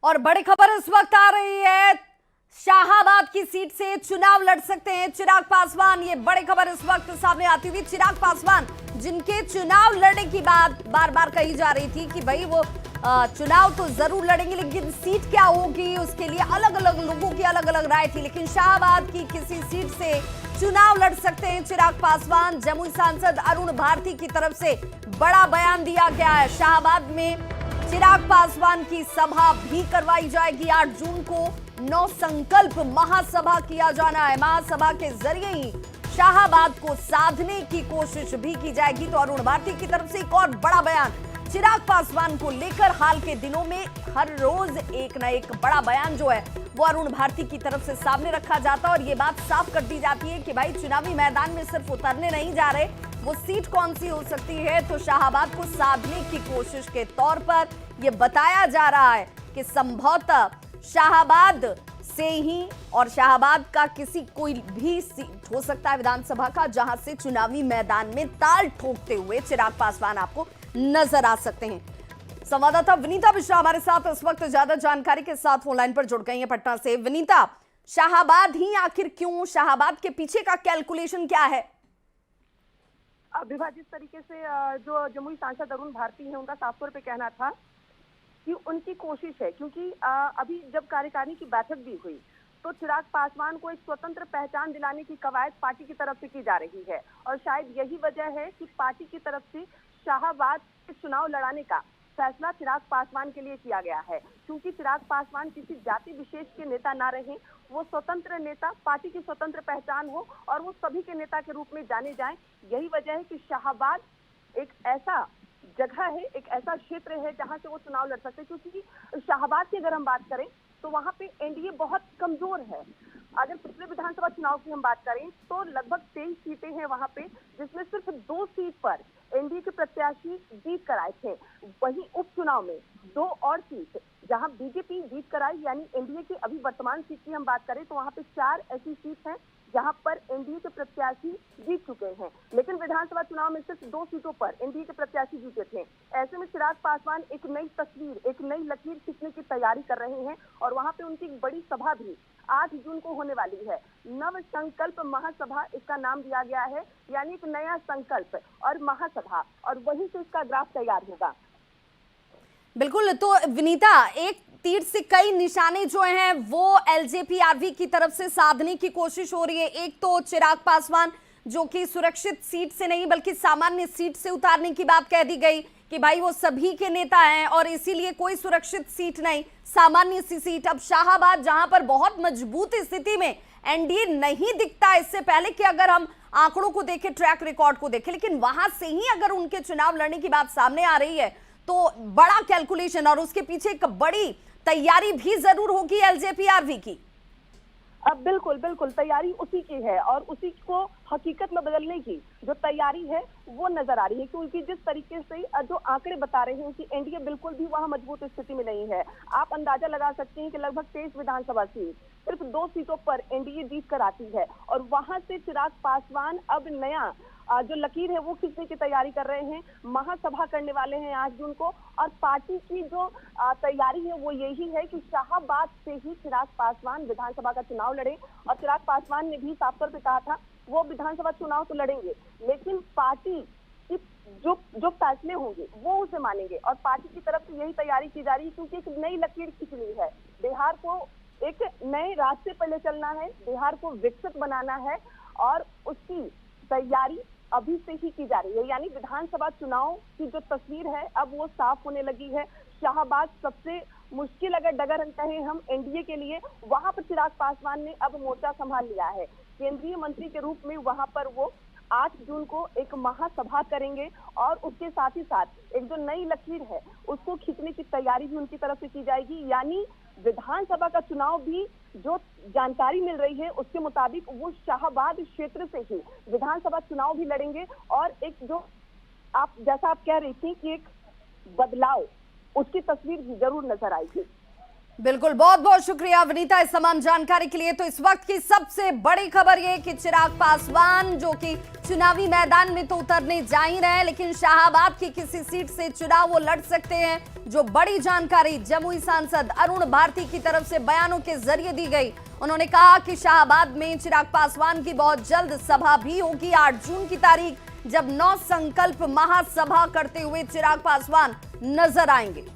और बड़ी खबर इस वक्त आ रही है, शाहाबाद की सीट से चुनाव लड़ सकते हैं चिराग पासवान। ये बड़ी खबर इस वक्त सामने आती हुई, चिराग पासवान जिनके चुनाव लड़ने की बात बार बार कही जा रही थी कि भाई वो चुनाव तो जरूर लड़ेंगे, लेकिन सीट क्या होगी उसके लिए अलग अलग लोगों की अलग अलग राय थी। लेकिन शाहाबाद की किसी सीट से चुनाव लड़ सकते हैं चिराग पासवान। जमुई सांसद अरुण भारती की तरफ से बड़ा बयान दिया गया है। शाहाबाद में चिराग पासवान की सभा भी करवाई जाएगी। 8 जून को 9 संकल्प महासभा किया जाना है। महासभा के जरिए ही शाहाबाद को साधने की कोशिश भी की जाएगी। तो अरुण भारती की तरफ से एक और बड़ा बयान चिराग पासवान को लेकर। हाल के दिनों में हर रोज एक ना एक बड़ा बयान जो है वो अरुण भारती की तरफ से सामने रखा जाता है और ये बात साफ कर दी जाती है कि भाई चुनावी मैदान में सिर्फ उतरने नहीं जा रहे, वो सीट कौन सी हो सकती है तो शाहाबाद को साधने की कोशिश के तौर पर यह बताया जा रहा है कि संभवतः शाहाबाद से ही और शाहाबाद का किसी कोई भी सीट हो सकता है विधानसभा का, जहां से चुनावी मैदान में ताल ठोकते हुए चिराग पासवान आपको नजर आ सकते हैं। संवाददाता विनीता मिश्रा हमारे साथ इस वक्त ज्यादा जानकारी के साथ फोन लाइन पर जुड़ गई हैं पटना से। विनीता, शाहाबाद ही आखिर क्यों? शाहाबाद के पीछे का कैलकुलेशन क्या है? विभा, जिस तरीके से जो जमुई सांसद अरुण भारती है उनका साफ तौर पे कहना था कि उनकी कोशिश है, क्योंकि अभी जब कार्यकारिणी की बैठक भी हुई तो चिराग पासवान को एक स्वतंत्र पहचान दिलाने की कवायद पार्टी की तरफ से की जा रही है और शायद यही वजह है कि पार्टी की तरफ से शाहाबाद के चुनाव लड़ाने का फैसला चिराग पासवान के लिए किया गया है। क्योंकि चिराग पासवान किसी जाति विशेष के नेता ना रहे, वो स्वतंत्र नेता, पार्टी की स्वतंत्र पहचान हो और वो सभी के नेता के रूप में जाने जाएं। यही वजह है कि शाहाबाद एक ऐसा जगह है, एक ऐसा क्षेत्र है जहां से वो चुनाव लड़ सकते हैं। क्योंकि शाहाबाद की अगर हम बात करें तो वहां पे एनडीए बहुत कमजोर है। अगर पिछले विधानसभा चुनाव की हम बात करें तो लगभग 23 सीटें हैं वहां पे, जिसमें सिर्फ 2 सीट पर एनडीए के प्रत्याशी जीत कर आए थे। वहीं उपचुनाव में 2 और सीट जहां बीजेपी जीत कर आई, यानी एनडीए की अभी वर्तमान सीट की हम बात करें तो वहां पे 4 ऐसी सीट हैं जहां पर एनडीए के प्रत्याशी जीत चुके हैं। लेकिन विधानसभा चुनाव में सिर्फ 2 सीटों पर एनडीए के प्रत्याशी जीते थे। ऐसे में चिराग पासवान एक नई तस्वीर, एक नई लकीर खींचने की तैयारी कर रहे हैं और वहां पे उनकी एक बड़ी सभा भी 8 जून को होने वाली है। नव संकल्प महासभा इसका नाम दिया गया है, यानी एक नया संकल्प और महासभा, और वहीं से इसका ग्राफ तैयार होगा। बिल्कुल, तो विनीता, एक तीर से कई निशाने जो हैं वो एलजेपी-आरवी की तरफ से साधने की कोशिश हो रही है। एक तो चिराग पासवान जो कि सुरक्षित सीट से नहीं बल्कि सामान्य सीट से उतारने की बात कह दी गई कि भाई वो सभी के नेता हैं और इसीलिए कोई सुरक्षित सीट नहीं, सामान्य सी सीट। अब शाहाबाद जहां पर बहुत मजबूत स्थिति में एनडीए नहीं दिखता इससे पहले कि अगर हम आंकड़ों को देखें, ट्रैक रिकॉर्ड को देखें, लेकिन वहां से ही अगर उनके चुनाव लड़ने की बात सामने आ रही है तो बड़ा कैलकुलेशन और उसके पीछे एक बड़ी तैयारी भी जरूर होगी एलजेपी-आरवी की। अब बिल्कुल बिल्कुल तैयारी उसी की है और उसी को हकीकत में बदलने की जो तैयारी है वो नजर आ रही है। क्योंकि जिस तरीके से जो आंकड़े बता रहे हैं कि एनडीए बिल्कुल भी वहां मजबूत स्थिति में नहीं है। आप अंदाजा लगा सकते हैं कि लगभग 23 विधानसभा सीट सिर्फ 2 सीटों पर एनडीए जीत कर आती है और वहां से चिराग पासवान अब नया जो लकीर है वो खींचने की तैयारी कर रहे हैं। महासभा करने वाले हैं 8 जून को और पार्टी की जो तैयारी है वो यही है कि शाहाबाद से ही चिराग पासवान विधानसभा का चुनाव लड़े। और चिराग पासवान ने भी साफ तौर पे कहा था वो विधानसभा चुनाव तो लड़ेंगे, लेकिन पार्टी की जो फैसले होंगे वो उसे मानेंगे और पार्टी की तरफ से यही तैयारी की जा रही है। क्योंकि एक नई लकीर खींचनी है, बिहार को एक नए रास्ते पर ले चलना है, बिहार को विकसित बनाना है और उसकी तैयारी अभी से ही की जा रही है। यानी विधानसभा चुनाव की जो तस्वीर है अब वो साफ होने लगी है। शाहाबाद सबसे मुश्किल अगर डगर कहें हम एनडीए के लिए, वहां पर चिराग पासवान ने अब मोर्चा संभाल लिया है। केंद्रीय मंत्री के रूप में वहां पर वो 8 जून को एक महासभा करेंगे और उसके साथ ही साथ एक जो नई लकीर है उसको खींचने की तैयारी भी उनकी तरफ से की जाएगी। यानी विधानसभा का चुनाव भी जो जानकारी मिल रही है उसके मुताबिक वो शाहाबाद क्षेत्र से ही विधानसभा चुनाव भी लड़ेंगे और एक जो जैसा आप कह रही थी कि एक बदलाव, उसकी तस्वीर भी जरूर नजर आएगी। बिल्कुल, बहुत बहुत शुक्रिया वनीता इस तमाम जानकारी के लिए। तो इस वक्त की सबसे बड़ी खबर ये कि चिराग पासवान जो कि चुनावी मैदान में तो उतरने जा ही रहे हैं, लेकिन शाहाबाद की किसी सीट से चुनाव वो लड़ सकते हैं। जो बड़ी जानकारी जमुई सांसद अरुण भारती की तरफ से बयानों के जरिए दी गई, उन्होंने कहा कि शाहाबाद में चिराग पासवान की बहुत जल्द सभा भी होगी 8 जून की तारीख, जब 9 संकल्प महासभा करते हुए चिराग पासवान नजर आएंगे।